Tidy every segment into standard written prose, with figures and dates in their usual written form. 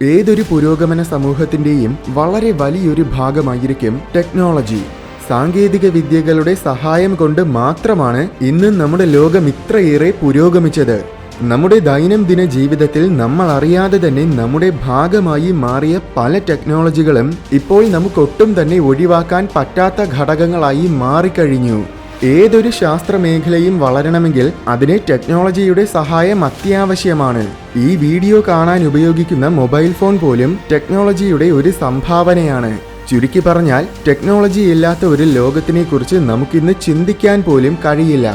ഏതൊരു പുരോഗമന സമൂഹത്തിന്റെയും വളരെ വലിയൊരു ഭാഗമായിരിക്കും ടെക്നോളജി. സാങ്കേതിക വിദ്യകളുടെ സഹായം കൊണ്ട് മാത്രമാണ് ഇന്ന് നമ്മുടെ ലോകം ഇത്രയേറെ പുരോഗമിച്ചത്. നമ്മുടെ ദൈനംദിന ജീവിതത്തിൽ നമ്മൾ അറിയാതെ തന്നെ നമ്മുടെ ഭാഗമായി മാറിയ പല ടെക്നോളജികളും ഇപ്പോൾ നമുക്കൊട്ടും തന്നെ ഒഴിവാക്കാൻ പറ്റാത്ത ഘടകങ്ങളായി മാറിക്കഴിഞ്ഞു. ഏതൊരു ശാസ്ത്രമേഖലയും വളരണമെങ്കിൽ അതിന് ടെക്നോളജിയുടെ സഹായം അത്യാവശ്യമാണ്. ഈ വീഡിയോ കാണാൻ ഉപയോഗിക്കുന്ന മൊബൈൽ ഫോൺ പോലും ടെക്നോളജിയുടെ ഒരു സംഭാവനയാണ്. ചുരുക്കി പറഞ്ഞാൽ, ടെക്നോളജി ഇല്ലാത്ത ഒരു ലോകത്തിനെ കുറിച്ച് നമുക്കിന്ന് ചിന്തിക്കാൻ പോലും കഴിയില്ല.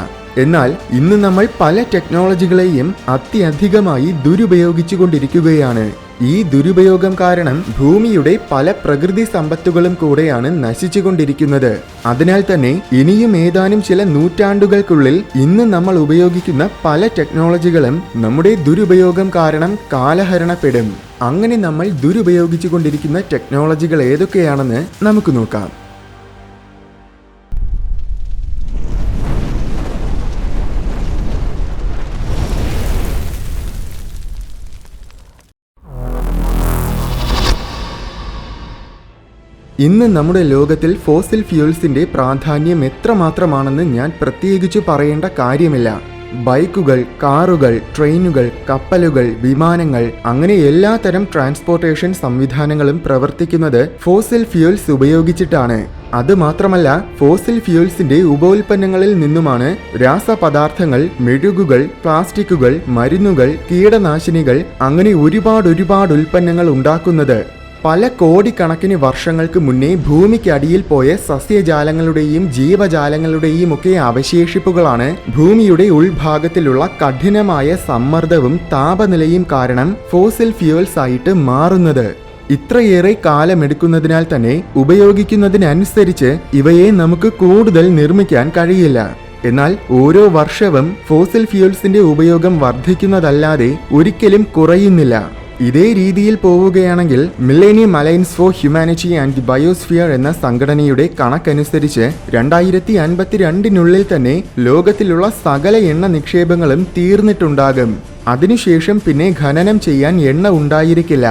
എന്നാൽ ഇന്ന് നമ്മൾ പല ടെക്നോളജികളെയും അത്യധികമായി ദുരുപയോഗിച്ചു കൊണ്ടിരിക്കുകയാണ്. ഈ ദുരുപയോഗം കാരണം ഭൂമിയുടെ പല പ്രകൃതി സമ്പത്തുകളും കൂടെയാണ് നശിച്ചുകൊണ്ടിരിക്കുന്നത്. അതിനാൽ തന്നെ ഇനിയും ഏതാനും ചില നൂറ്റാണ്ടുകൾക്കുള്ളിൽ ഇന്ന് നമ്മൾ ഉപയോഗിക്കുന്ന പല ടെക്നോളജികളും നമ്മുടെ ദുരുപയോഗം കാരണം കാലഹരണപ്പെടും. അങ്ങനെ നമ്മൾ ദുരുപയോഗിച്ചു കൊണ്ടിരിക്കുന്ന ടെക്നോളജികൾ ഏതൊക്കെയാണെന്ന് നമുക്ക് നോക്കാം. ഇന്ന് നമ്മുടെ ലോകത്തിൽ ഫോസിൽ ഫ്യൂൽസിന്റെ പ്രാധാന്യം എത്രമാത്രമാണെന്ന് ഞാൻ പ്രത്യേകിച്ചു പറയേണ്ട കാര്യമില്ല. ബൈക്കുകൾ, കാറുകൾ, ട്രെയിനുകൾ, കപ്പലുകൾ, വിമാനങ്ങൾ, അങ്ങനെ എല്ലാത്തരം ട്രാൻസ്പോർട്ടേഷൻ സംവിധാനങ്ങളും പ്രവർത്തിക്കുന്നത് ഫോസിൽ ഫ്യൂൽസ് ഉപയോഗിച്ചിട്ടാണ്. അതുമാത്രമല്ല, ഫോസിൽ ഫ്യൂൽസിന്റെ ഉപോൽപ്പന്നങ്ങളിൽ നിന്നുമാണ് രാസപദാർത്ഥങ്ങൾ, മെഴുകുകൾ, പ്ലാസ്റ്റിക്കുകൾ, മരുന്നുകൾ, കീടനാശിനികൾ, അങ്ങനെ ഒരുപാട് ഉൽപ്പന്നങ്ങൾ ഉണ്ടാക്കുന്നത്. പല കോടിക്കണക്കിന് വർഷങ്ങൾക്ക് മുന്നേ ഭൂമിക്കടിയിൽ പോയ സസ്യജാലങ്ങളുടെയും ജീവജാലങ്ങളുടെയും ഒക്കെ അവശേഷിപ്പുകളാണ് ഭൂമിയുടെ ഉൾഭാഗത്തിലുള്ള കഠിനമായ സമ്മർദ്ദവും താപനിലയും കാരണം ഫോസിൽ ഫ്യൂൽസ് ആയിട്ട് മാറുന്നത്. ഇത്രയേറെ കാലമെടുക്കുന്നതിനാൽ തന്നെ ഉപയോഗിക്കുന്നതിനനുസരിച്ച് ഇവയെ നമുക്ക് കൂടുതൽ നിർമ്മിക്കാൻ കഴിയില്ല. എന്നാൽ ഓരോ വർഷവും ഫോസിൽ ഫ്യൂൽസിന്റെ ഉപയോഗം വർദ്ധിക്കുന്നതല്ലാതെ ഒരിക്കലും കുറയുന്നില്ല. ഇതേ രീതിയിൽ പോവുകയാണെങ്കിൽ millennium alliance for humanity and the biosphere എന്ന സംഘടനയുടെ കണക്കനുസരിച്ച് 2052 തന്നെ ലോകത്തിലുള്ള സകല എണ്ണ നിക്ഷേപങ്ങളും തീർന്നിട്ടുണ്ടാകും. അതിനുശേഷം പിന്നെ ഖനനം ചെയ്യാൻ എണ്ണ ഉണ്ടായിരിക്കില്ല.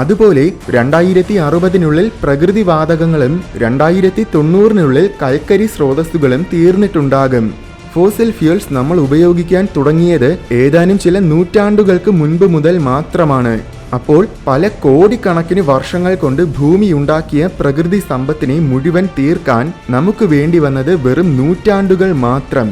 അതുപോലെ 2060 പ്രകൃതിവാതകങ്ങളും 2090 കൽക്കരി സ്രോതസ്സുകളും തീർന്നിട്ടുണ്ടാകും. ഫോസിൽ ഫ്യൂൽസ് നമ്മൾ ഉപയോഗിക്കാൻ തുടങ്ങിയത് ഏതാനും ചില നൂറ്റാണ്ടുകൾക്ക് മുൻപ് മുതൽ മാത്രമാണ്. അപ്പോൾ പല കോടിക്കണക്കിന് വർഷങ്ങൾ കൊണ്ട് ഭൂമി ഉണ്ടാക്കിയ പ്രകൃതി സമ്പത്തിനെ മുഴുവൻ തീർക്കാൻ നമുക്ക് വേണ്ടി വന്നത് വെറും നൂറ്റാണ്ടുകൾ മാത്രം.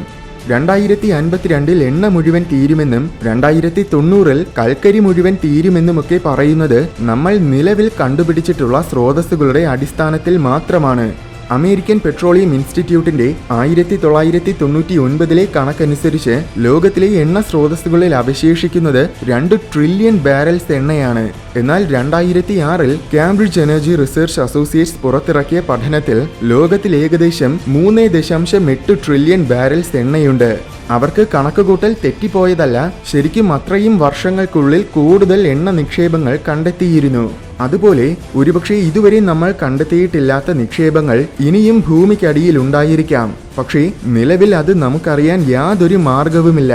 2052 എണ്ണ മുഴുവൻ തീരുമെന്നും 2090 കൽക്കരി മുഴുവൻ തീരുമെന്നുമൊക്കെ പറയുന്നത് നമ്മൾ നിലവിൽ കണ്ടുപിടിച്ചിട്ടുള്ള സ്രോതസ്സുകളുടെ അടിസ്ഥാനത്തിൽ മാത്രമാണ്. അമേരിക്കൻ പെട്രോളിയം ഇൻസ്റ്റിറ്റ്യൂട്ടിന്റെ 1999 കണക്കനുസരിച്ച് ലോകത്തിലെ എണ്ണ സ്രോതസ്സുകളിൽ അവശേഷിക്കുന്നത് 2 ട്രില്യൺ ബാരൽസ് എണ്ണയാണ്. എന്നാൽ 2006 കാംബ്രിഡ്ജ് എനർജി റിസർച്ച് അസോസിയേറ്റ്സ് പുറത്തിറക്കിയ പഠനത്തിൽ ലോകത്തിൽ ഏകദേശം 3.8 ട്രില്യൺ ബാരൽസ് എണ്ണയുണ്ട്. അവർക്ക് കണക്കുകൂട്ടൽ തെറ്റിപ്പോയതല്ല, ശരിക്കും അത്രയും വർഷങ്ങൾക്കുള്ളിൽ കൂടുതൽ എണ്ണ നിക്ഷേപങ്ങൾ കണ്ടെത്തിയിരുന്നു. അതുപോലെ ഒരുപക്ഷെ ഇതുവരെ നമ്മൾ കണ്ടെത്തിയിട്ടില്ലാത്ത നിക്ഷേപങ്ങൾ ഇനിയും ഭൂമിക്കടിയിൽ ഉണ്ടായിരിക്കാം. പക്ഷേ നിലവിൽ അത് നമുക്കറിയാൻ യാതൊരു മാർഗവുമില്ല.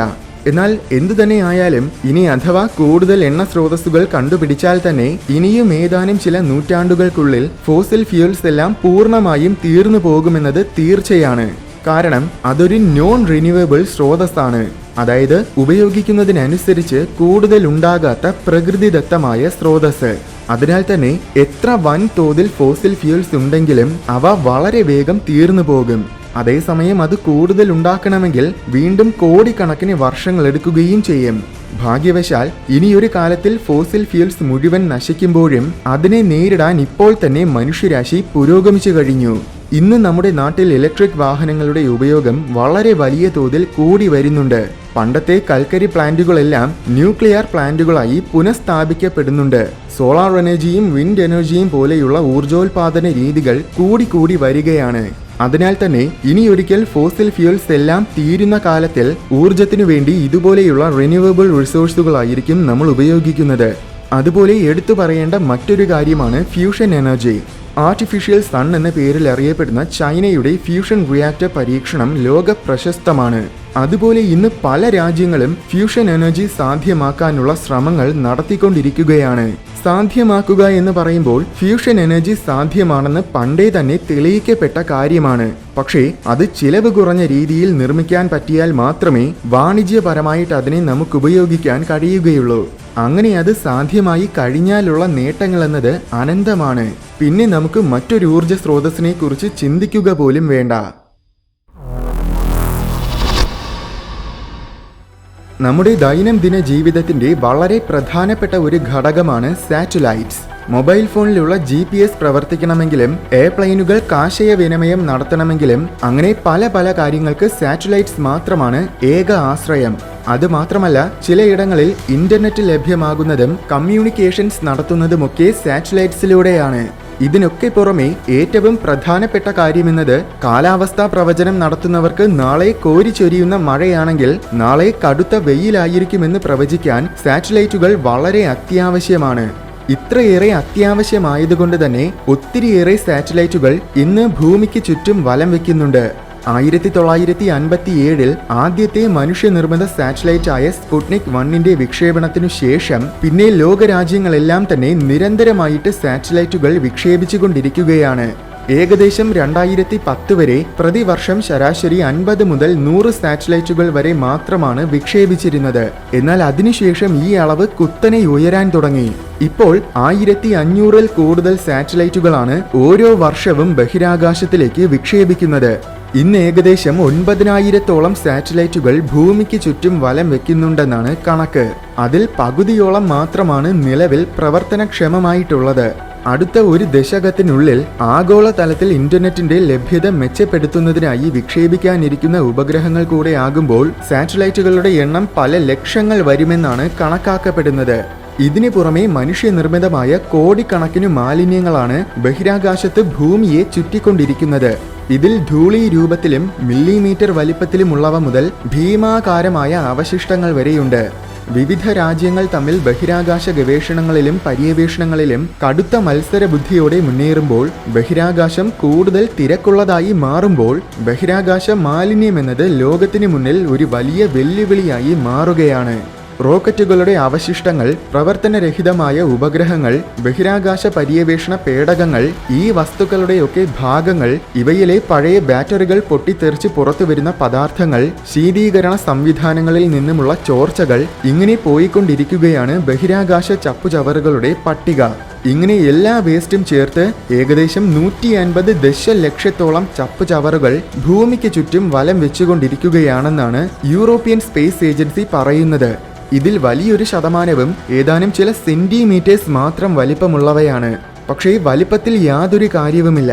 എന്നാൽ എന്തു തന്നെ ആയാലും ഇനി അഥവാ കൂടുതൽ എണ്ണ സ്രോതസ്സുകൾ കണ്ടുപിടിച്ചാൽ തന്നെ ഇനിയും ഏതാനും ചില നൂറ്റാണ്ടുകൾക്കുള്ളിൽ ഫോസിൽ ഫ്യൂൽസ് എല്ലാം പൂർണ്ണമായും തീർന്നു പോകുമെന്നത് തീർച്ചയാണ്. കാരണം അതൊരു നോൺ റിന്യൂവബിൾ സ്രോതസ്സാണ്. അതായത് ഉപയോഗിക്കുന്നതിനനുസരിച്ച് കൂടുതൽ ഉണ്ടാകാത്ത പ്രകൃതിദത്തമായ സ്രോതസ്. അതിനാൽ തന്നെ എത്ര വൻ തോതിൽ ഫോസിൽ ഫ്യൂൽസ് ഉണ്ടെങ്കിലും അവ വളരെ വേഗം തീർന്നു പോകും. അതേസമയം അത് കൂടുതൽ ഉണ്ടാക്കണമെങ്കിൽ വീണ്ടും കോടിക്കണക്കിന് വർഷങ്ങൾ എടുക്കുകയും ചെയ്യും. ഭാഗ്യവശാൽ ഇനിയൊരു കാലത്തിൽ ഫോസിൽ ഫ്യൂൽസ് മുഴുവൻ നശിക്കുമ്പോഴും അതിനെ നേരിടാൻ ഇപ്പോൾ തന്നെ മനുഷ്യരാശി പുരോഗമിച്ചു കഴിഞ്ഞു. ഇന്ന് നമ്മുടെ നാട്ടിൽ ഇലക്ട്രിക് വാഹനങ്ങളുടെ ഉപയോഗം വളരെ വലിയ തോതിൽ കൂടി വരുന്നുണ്ട്. പണ്ടത്തെ കൽക്കരി പ്ലാന്റുകളെല്ലാം ന്യൂക്ലിയർ പ്ലാന്റുകളായി പുനഃസ്ഥാപിക്കപ്പെടുന്നുണ്ട്. സോളാർ എനർജിയും വിൻഡ് എനർജിയും പോലെയുള്ള ഊർജോൽപാദന രീതികൾ കൂടി വരികയാണ്. അതിനാൽ തന്നെ ഇനിയൊരിക്കൽ ഫോസിൽ ഫ്യൂൽസ് എല്ലാം തീരുന്ന കാലത്തിൽ ഊർജത്തിനു വേണ്ടി ഇതുപോലെയുള്ള റിന്യൂവബിൾ റിസോഴ്സുകളായിരിക്കും നമ്മൾ ഉപയോഗിക്കുന്നത്. അതുപോലെ എടുത്തു പറയേണ്ട മറ്റൊരു കാര്യമാണ് ഫ്യൂഷൻ എനർജി. ആർട്ടിഫിഷ്യൽ സൺ എന്ന പേരിൽ അറിയപ്പെടുന്ന ചൈനയുടെ ഫ്യൂഷൻ റിയാക്ടർ പരീക്ഷണം ലോക പ്രശസ്തമാണ്. അതുപോലെ ഇന്ന് പല രാജ്യങ്ങളും ഫ്യൂഷൻ എനർജി സാധ്യമാക്കാനുള്ള ശ്രമങ്ങൾ നടത്തിക്കൊണ്ടിരിക്കുകയാണ്. സാധ്യമാക്കുക എന്ന് പറയുമ്പോൾ ഫ്യൂഷൻ എനർജി സാധ്യമാണെന്ന് പണ്ടേ തന്നെ തെളിയിക്കപ്പെട്ട കാര്യമാണ്. പക്ഷേ അത് ചിലവ് കുറഞ്ഞ രീതിയിൽ നിർമ്മിക്കാൻ പറ്റിയാൽ മാത്രമേ വാണിജ്യപരമായിട്ട് അതിനെ നമുക്ക് ഉപയോഗിക്കാൻ കഴിയുകയുള്ളൂ. അങ്ങനെ അത് സാധ്യമായി കഴിഞ്ഞാലുള്ള നേട്ടങ്ങൾ എന്നത് അനന്തമാണ്. പിന്നെ നമുക്ക് മറ്റൊരു ഊർജ്ജ സ്രോതസ്സിനെ കുറിച്ച് ചിന്തിക്കുക പോലും വേണ്ട. നമ്മുടെ ദൈനംദിന ജീവിതത്തിന്റെ വളരെ പ്രധാനപ്പെട്ട ഒരു ഘടകമാണ് സാറ്റലൈറ്റ്സ്. മൊബൈൽ ഫോണിലുള്ള GPS പ്രവർത്തിക്കണമെങ്കിലും എയർപ്ലെയിനുകൾ ആശയവിനിമയം നടത്തണമെങ്കിലും അങ്ങനെ പല പല കാര്യങ്ങൾക്ക് സാറ്റലൈറ്റ്സ് മാത്രമാണ് ഏക ആശ്രയം. അതുമാത്രമല്ല, ചിലയിടങ്ങളിൽ ഇന്റർനെറ്റ് ലഭ്യമാകുന്നതും കമ്മ്യൂണിക്കേഷൻസ് നടത്തുന്നതുമൊക്കെ സാറ്റലൈറ്റ്സിലൂടെയാണ്. ഇതിനൊക്കെ പുറമെ ഏറ്റവും പ്രധാനപ്പെട്ട കാര്യമെന്നത് കാലാവസ്ഥാ പ്രവചനം നടത്തുന്നവർക്ക് നാളെ കോരിച്ചൊരിയുന്ന മഴയാണെങ്കിൽ നാളെ കടുത്ത വെയിലായിരിക്കുമെന്ന് പ്രവചിക്കാൻ സാറ്റലൈറ്റുകൾ വളരെ അത്യാവശ്യമാണ്. ഇത്രയേറെ അത്യാവശ്യമായതുകൊണ്ട് തന്നെ ഒത്തിരിയേറെ സാറ്റലൈറ്റുകൾ ഇന്ന് ഭൂമിക്ക് ചുറ്റും വലം വയ്ക്കുന്നുണ്ട്. 1957 ആദ്യത്തെ മനുഷ്യനിർമ്മിത സാറ്റലൈറ്റായ സ്പുട്നിക് 1ന്റെ വിക്ഷേപണത്തിനു ശേഷം പിന്നെ ലോകരാജ്യങ്ങളെല്ലാം തന്നെ നിരന്തരമായിട്ട് സാറ്റലൈറ്റുകൾ വിക്ഷേപിച്ചുകൊണ്ടിരിക്കുകയാണ്. ഏകദേശം 2010 വരെ പ്രതിവർഷം ശരാശരി 50 മുതൽ 100 സാറ്റലൈറ്റുകൾ വരെ മാത്രമാണ് വിക്ഷേപിച്ചിരുന്നത്. എന്നാൽ അതിനുശേഷം ഈ അളവ് കുത്തനെ ഉയരാൻ തുടങ്ങി. ഇപ്പോൾ 1500-ൽ കൂടുതൽ സാറ്റലൈറ്റുകളാണ് ഓരോ വർഷവും ബഹിരാകാശത്തിലേക്ക് വിക്ഷേപിക്കുന്നത്. ഇന്ന് ഏകദേശം 9000-ത്തോളം സാറ്റലൈറ്റുകൾ ഭൂമിക്ക് ചുറ്റും വലം വെക്കുന്നുണ്ടെന്നാണ് കണക്ക്. അതിൽ പകുതിയോളം മാത്രമാണ് നിലവിൽ പ്രവർത്തനക്ഷമമായിട്ടുള്ളത്. അടുത്ത ഒരു ദശകത്തിനുള്ളിൽ ആഗോളതലത്തിൽ ഇന്റർനെറ്റിന്റെ ലഭ്യത മെച്ചപ്പെടുത്തുന്നതിനായി വിക്ഷേപിക്കാനിരിക്കുന്ന ഉപഗ്രഹങ്ങൾ കൂടെ ആകുമ്പോൾ സാറ്റലൈറ്റുകളുടെ എണ്ണം പല ലക്ഷങ്ങൾ വരുമെന്നാണ് കണക്കാക്കപ്പെടുന്നത്. ഇതിനു പുറമെ മനുഷ്യനിർമ്മിതമായ കോടിക്കണക്കിന് മാലിന്യങ്ങളാണ് ബഹിരാകാശത്ത് ഭൂമിയെ ചുറ്റിക്കൊണ്ടിരിക്കുന്നത്. ഇതിൽ ധൂളി രൂപത്തിലും മില്ലിമീറ്റർ വലിപ്പത്തിലുമുള്ളവ മുതൽ ഭീമാകാരമായ അവശിഷ്ടങ്ങൾ വരെയുണ്ട്. വിവിധ രാജ്യങ്ങൾ തമ്മിൽ ബഹിരാകാശ ഗവേഷണങ്ങളിലും പര്യവേഷണങ്ങളിലും കടുത്ത മത്സര ബുദ്ധിയോടെ മുന്നേറുമ്പോൾ ബഹിരാകാശം കൂടുതൽ തിരക്കുള്ളതായി മാറുമ്പോൾ ബഹിരാകാശ മാലിന്യം എന്നത് ലോകത്തിന് മുന്നിൽ ഒരു വലിയ വെല്ലുവിളിയായി മാറുകയാണ്. റോക്കറ്റുകളുടെ അവശിഷ്ടങ്ങൾ, പ്രവർത്തനരഹിതമായ ഉപഗ്രഹങ്ങൾ, ബഹിരാകാശ പര്യവേഷണ പേടകങ്ങൾ, ഈ വസ്തുക്കളുടെയൊക്കെ ഭാഗങ്ങൾ, ഇവയിലെ പഴയ ബാറ്ററികൾ പൊട്ടിത്തെറിച്ച് പുറത്തുവരുന്ന പദാർത്ഥങ്ങൾ, ശീതീകരണ സംവിധാനങ്ങളിൽ നിന്നുമുള്ള ചോർച്ചകൾ, ഇങ്ങനെ പോയിക്കൊണ്ടിരിക്കുകയാണ് ബഹിരാകാശ ചപ്പുചവറുകളുടെ പട്ടിക. ഇങ്ങനെ എല്ലാ വേസ്റ്റും ചേർത്ത് ഏകദേശം 150 ദശലക്ഷത്തോളം ചപ്പുചവറുകൾ ഭൂമിക്ക് ചുറ്റും വലം വെച്ചുകൊണ്ടിരിക്കുകയാണെന്നാണ് യൂറോപ്യൻ സ്പേസ് ഏജൻസി പറയുന്നത്. ഇതിൽ വലിയൊരു ശതമാനവും ഏതാനും ചില സെന്റിമീറ്റേഴ്സ് മാത്രം വലിപ്പമുള്ളവയാണ്. പക്ഷേ വലിപ്പത്തിൽ യാതൊരു കാര്യവുമില്ല.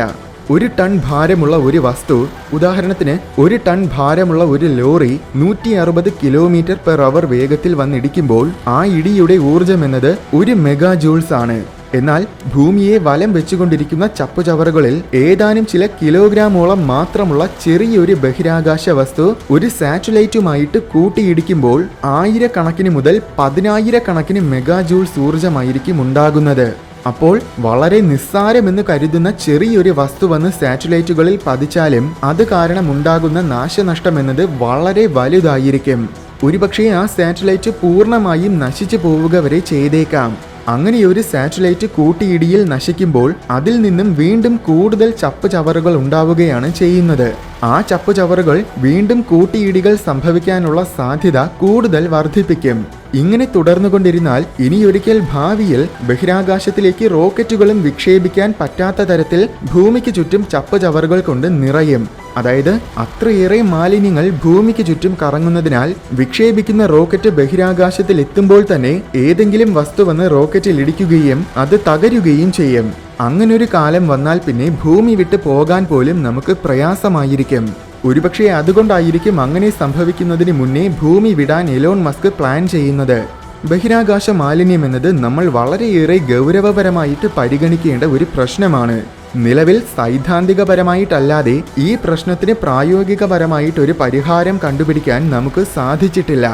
1 ടൺ ഭാരമുള്ള ഒരു വസ്തു, ഉദാഹരണത്തിന് 1 ടൺ ഭാരമുള്ള ഒരു ലോറി 160 km/h വേഗത്തിൽ വന്നിടിക്കുമ്പോൾ ആ ഇടിയുടെ ഊർജം എന്നത് 1 മെഗാ ജൂൾസ് ആണ്. എന്നാൽ ഭൂമിയെ വലം വെച്ചുകൊണ്ടിരിക്കുന്ന ചപ്പുചവറുകളിൽ ഏതാനും ചില കിലോഗ്രാമോളം മാത്രമുള്ള ചെറിയൊരു ബഹിരാകാശ വസ്തു ഒരു സാറ്റലൈറ്റുമായിട്ട് കൂട്ടിയിടിക്കുമ്പോൾ 1000 കണക്കിന് മുതൽ 10000 കണക്കിന് മെഗാ ജൂൾസ് ഊർജമായിരിക്കും ഉണ്ടാകുന്നത്. അപ്പോൾ വളരെ നിസ്സാരമെന്ന് കരുതുന്ന ചെറിയൊരു വസ്തു വന്ന് സാറ്റലൈറ്റുകളിൽ പതിച്ചാലും അത് കാരണം ഉണ്ടാകുന്ന നാശനഷ്ടം എന്നത് വളരെ വലുതായിരിക്കും. ഒരുപക്ഷെ ആ സാറ്റലൈറ്റ് പൂർണ്ണമായും നശിച്ചു പോവുക വരെ ചെയ്തേക്കാം. അങ്ങനെയൊരു സാറ്റലൈറ്റ് കൂട്ടിയിടിയിൽ നശിക്കുമ്പോൾ അതിൽ നിന്നും വീണ്ടും കൂടുതൽ ചപ്പുചവറുകൾ ഉണ്ടാവുകയാണ് ചെയ്യുന്നത്. ആ ചപ്പുചവറുകൾ വീണ്ടും കൂട്ടിയിടികൾ സംഭവിക്കാനുള്ള സാധ്യത കൂടുതൽ വർദ്ധിപ്പിക്കും. ഇങ്ങനെ തുടർന്നുകൊണ്ടിരുന്നാൽ ഇനിയൊരിക്കൽ ഭാവിയിൽ ബഹിരാകാശത്തിലേക്ക് റോക്കറ്റുകളും വിക്ഷേപിക്കാൻ പറ്റാത്ത തരത്തിൽ ഭൂമിക്ക് ചുറ്റും ചപ്പുചവറുകൾ കൊണ്ട് നിറയും. അതായത് അത്രയേറെ മാലിന്യങ്ങൾ ഭൂമിക്ക് ചുറ്റും കറങ്ങുന്നതിനാൽ വിക്ഷേപിക്കുന്ന റോക്കറ്റ് ബഹിരാകാശത്തിൽ എത്തുമ്പോൾ തന്നെ ഏതെങ്കിലും വസ്തു വന്ന് റോക്കറ്റിൽ ഇടിക്കുകയും അത് തകരുകയും ചെയ്യും. അങ്ങനൊരു കാലം വന്നാൽ പിന്നെ ഭൂമി വിട്ട് പോകാൻ പോലും നമുക്ക് പ്രയാസമായിരിക്കും. ഒരുപക്ഷെ അതുകൊണ്ടായിരിക്കും അങ്ങനെ സംഭവിക്കുന്നതിന് മുന്നേ ഭൂമി വിടാൻ എലോൺ മസ്ക് പ്ലാൻ ചെയ്യുന്നത്. ബഹിരാകാശ മാലിന്യം എന്നത് നമ്മൾ വളരെയേറെ ഗൗരവപരമായിട്ട് പരിഗണിക്കേണ്ട ഒരു പ്രശ്നമാണ്. നിലവിൽ സൈദ്ധാന്തികപരമായിട്ടല്ലാതെ ഈ പ്രശ്നത്തിന് പ്രായോഗികപരമായിട്ടൊരു പരിഹാരം കണ്ടുപിടിക്കാൻ നമുക്ക് സാധിച്ചിട്ടില്ല.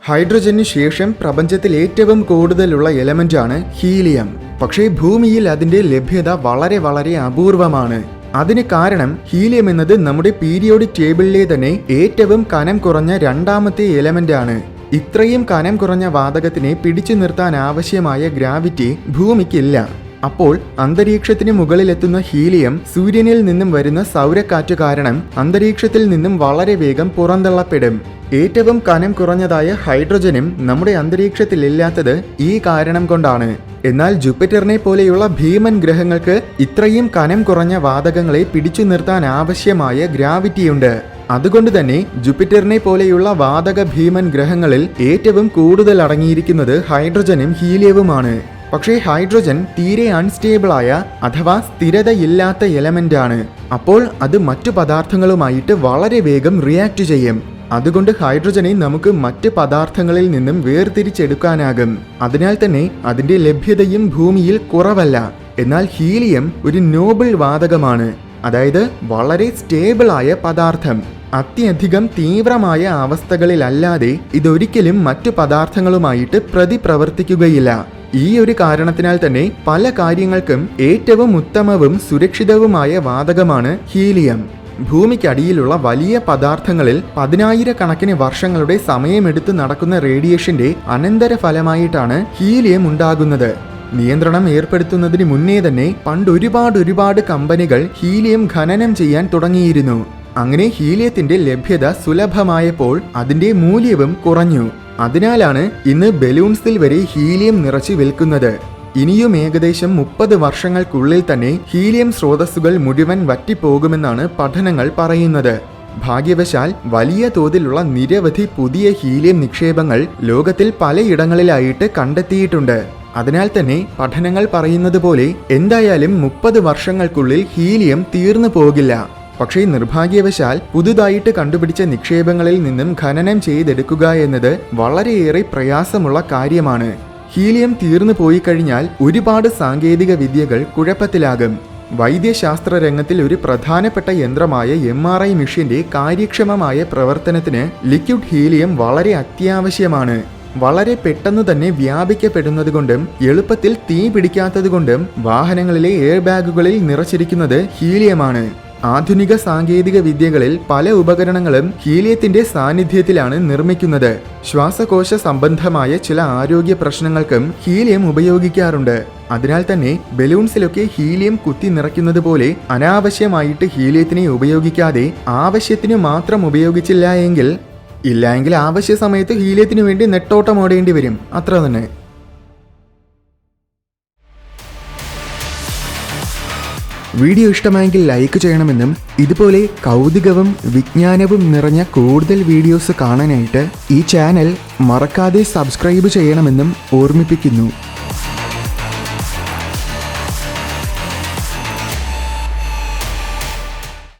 ഹൈഡ്രജന് ശേഷം പ്രപഞ്ചത്തിൽ ഏറ്റവും കൂടുതലുള്ള എലമെന്റാണ് ഹീലിയം. പക്ഷേ ഭൂമിയിൽ അതിന്റെ ലഭ്യത വളരെ വളരെ അപൂർവമാണ്. അതിന് കാരണം ഹീലിയം എന്നത് നമ്മുടെ പീരിയോഡിക് ടേബിളിലെ തന്നെ ഏറ്റവും കനം കുറഞ്ഞ 2ാമത്തെ എലമെന്റ് ആണ്. ഇത്രയും കനം കുറഞ്ഞ വാതകത്തിനെ പിടിച്ചു നിർത്താൻ ആവശ്യമായ ഗ്രാവിറ്റി ഭൂമിക്കില്ല. അപ്പോൾ അന്തരീക്ഷത്തിന് മുകളിലെത്തുന്ന ഹീലിയം സൂര്യനിൽ നിന്നും വരുന്ന സൗരക്കാറ്റ് കാരണം അന്തരീക്ഷത്തിൽ നിന്നും വളരെ വേഗം പുറന്തള്ളപ്പെടും. ഏറ്റവും കനം കുറഞ്ഞതായ ഹൈഡ്രജനും നമ്മുടെ അന്തരീക്ഷത്തിലില്ലാത്തത് ഈ കാരണം കൊണ്ടാണ്. എന്നാൽ ജൂപ്പിറ്ററിനെ പോലെയുള്ള ഭീമൻ ഗ്രഹങ്ങൾക്ക് ഇത്രയും കനം കുറഞ്ഞ വാതകങ്ങളെ പിടിച്ചു നിർത്താൻ ആവശ്യമായ ഗ്രാവിറ്റിയുണ്ട്. അതുകൊണ്ട് തന്നെ ജൂപ്പിറ്ററിനെ പോലെയുള്ള വാതക ഭീമൻ ഗ്രഹങ്ങളിൽ ഏറ്റവും കൂടുതൽ അടങ്ങിയിരിക്കുന്നത് ഹൈഡ്രജനും ഹീലിയവുമാണ്. പക്ഷേ ഹൈഡ്രജൻ തീരെ അൺസ്റ്റേബിളായ അഥവാ സ്ഥിരതയില്ലാത്ത എലമെന്റ് ആണ്. അപ്പോൾ അത് മറ്റു പദാർത്ഥങ്ങളുമായിട്ട് വളരെ വേഗം റിയാക്ട് ചെയ്യും. അതുകൊണ്ട് ഹൈഡ്രജനെ നമുക്ക് മറ്റ് പദാർത്ഥങ്ങളിൽ നിന്നും വേർതിരിച്ചെടുക്കാനാകും. അതിനാൽ തന്നെ അതിന്റെ ലഭ്യതയും ഭൂമിയിൽ കുറവല്ല. എന്നാൽ ഹീലിയം ഒരു നോബിൾ വാതകമാണ്, അതായത് വളരെ സ്റ്റേബിളായ പദാർത്ഥം. അത്യധികം തീവ്രമായ അവസ്ഥകളിലല്ലാതെ ഇതൊരിക്കലും മറ്റു പദാർത്ഥങ്ങളുമായിട്ട് പ്രതിപ്രവർത്തിക്കുകയില്ല. ഈ ഒരു കാരണത്തിനാൽ തന്നെ പല കാര്യങ്ങൾക്കും ഏറ്റവും ഉത്തമവും സുരക്ഷിതവുമായ വാതകമാണ് ഹീലിയം. ഭൂമിക്കടിയിലുള്ള വലിയ പദാർത്ഥങ്ങളിൽ 10,000 വർഷങ്ങളുടെ സമയമെടുത്ത് നടക്കുന്ന റേഡിയേഷന്റെ അനന്തരഫലമായിട്ടാണ് ഹീലിയം ഉണ്ടാകുന്നത്. നിയന്ത്രണം ഏർപ്പെടുത്തുന്നതിന് മുന്നേ തന്നെ പണ്ട് ഒരുപാട് കമ്പനികൾ ഹീലിയം ഖനനം ചെയ്യാൻ തുടങ്ങിയിരുന്നു. അങ്ങനെ ഹീലിയത്തിന്റെ ലഭ്യത സുലഭമായപ്പോൾ അതിന്റെ മൂല്യവും കുറഞ്ഞു. അതിനാലാണ് ഇന്ന് ബലൂൺസിൽ വരെ ഹീലിയം നിറച്ചു വിൽക്കുന്നത്. ഇനിയും ഏകദേശം 30 വർഷങ്ങൾക്കുള്ളിൽ തന്നെ ഹീലിയം സ്രോതസ്സുകൾ മുഴുവൻ വറ്റിപ്പോകുമെന്നാണ് പഠനങ്ങൾ പറയുന്നത്. ഭാഗ്യവശാൽ വലിയ തോതിലുള്ള നിരവധി പുതിയ ഹീലിയം നിക്ഷേപങ്ങൾ ലോകത്തിൽ പലയിടങ്ങളിലായിട്ട് കണ്ടെത്തിയിട്ടുണ്ട്. അതിനാൽ തന്നെ പഠനങ്ങൾ പറയുന്നത് പോലെ എന്തായാലും 30 വർഷങ്ങൾക്കുള്ളിൽ ഹീലിയം തീർന്നു പോകില്ല. പക്ഷേ നിർഭാഗ്യവശാൽ പുതുതായിട്ട് കണ്ടുപിടിച്ച നിക്ഷേപങ്ങളിൽ നിന്നും ഖനനം ചെയ്തെടുക്കുക എന്നത് വളരെയേറെ പ്രയാസമുള്ള കാര്യമാണ്. ഹീലിയം തീർന്നു പോയി കഴിഞ്ഞാൽ ഒരുപാട് സാങ്കേതിക വിദ്യകൾ കുഴപ്പത്തിലാകും. വൈദ്യശാസ്ത്ര രംഗത്തിൽ ഒരു പ്രധാനപ്പെട്ട യന്ത്രമായ MRI മെഷീന്റെ കാര്യക്ഷമമായ പ്രവർത്തനത്തിന് ലിക്വിഡ് ഹീലിയം വളരെ അത്യാവശ്യമാണ്. വളരെ പെട്ടെന്ന് തന്നെ വ്യാപിക്കപ്പെടുന്നതുകൊണ്ടും എളുപ്പത്തിൽ തീ പിടിക്കാത്തതുകൊണ്ടും വാഹനങ്ങളിലെ എയർ ബാഗുകളിൽ നിറച്ചിരിക്കുന്നത് ഹീലിയമാണ്. ആധുനിക സാങ്കേതിക വിദ്യകളിൽ പല ഉപകരണങ്ങളും ഹീലിയത്തിന്റെ സാന്നിധ്യത്തിലാണ് നിർമ്മിക്കുന്നത്. ശ്വാസകോശ സംബന്ധമായ ചില ആരോഗ്യ പ്രശ്നങ്ങൾക്കും ഹീലിയം ഉപയോഗിക്കാറുണ്ട്. അതിനാൽ തന്നെ ബലൂൺസിലൊക്കെ ഹീലിയം കുത്തി നിറയ്ക്കുന്നത് പോലെ അനാവശ്യമായിട്ട് ഹീലിയത്തിനെ ഉപയോഗിക്കാതെ ആവശ്യത്തിനു മാത്രം ഉപയോഗിച്ചില്ല എങ്കിൽ ആവശ്യ സമയത്ത് ഹീലിയത്തിനു വേണ്ടി നെട്ടോട്ടം ഓടേണ്ടി വരും. അത്ര തന്നെ. വീഡിയോ ഇഷ്ടമായെങ്കിൽ ലൈക്ക് ചെയ്യണമെന്നും ഇതുപോലെ കൗതുകവും വിജ്ഞാനവും നിറഞ്ഞ കൂടുതൽ വീഡിയോസ് കാണാനായിട്ട് ഈ ചാനൽ മറക്കാതെ സബ്സ്ക്രൈബ് ചെയ്യണമെന്നും ഓർമ്മിപ്പിക്കുന്നു.